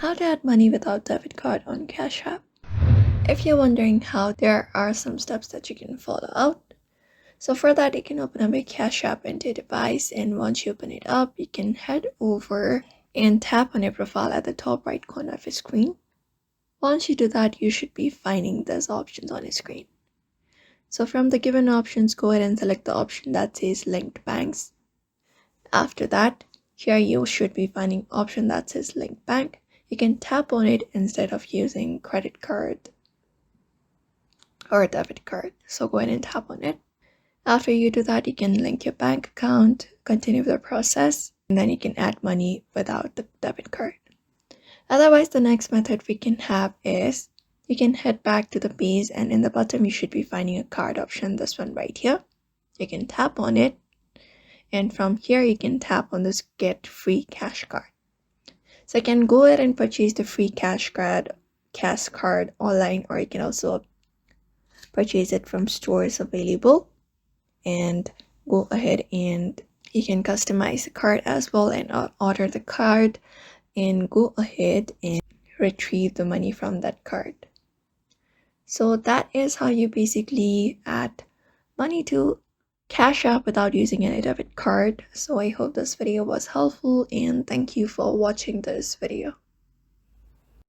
How to add money without debit card on Cash App. If you're wondering how, there are some steps that you can follow out. So for that, you can open up a Cash App into your device, and once you open it up, you can head over and tap on your profile at the top right corner of your screen. Once you do that, you should be finding those options on your screen. So from the given options, go ahead and select the option that says linked banks. After that, here you should be finding option that says linked bank. You can tap on it instead of using credit card or debit card. So go ahead and tap on it. After you do that, you can link your bank account, continue the process, and then you can add money without the debit card. Otherwise, the next method we can have is you can head back to the page, and in the bottom you should be finding a card option, this one right here. You can tap on it, and from here you can tap on this get free cash card. So you can go ahead and purchase the free cash card online, or you can also purchase it from stores available, and go ahead and you can customize the card as well and order the card and go ahead and retrieve the money from that card. So that is how you basically add money to Cash App without using any debit card. So I hope this video was helpful, and thank you for watching this video.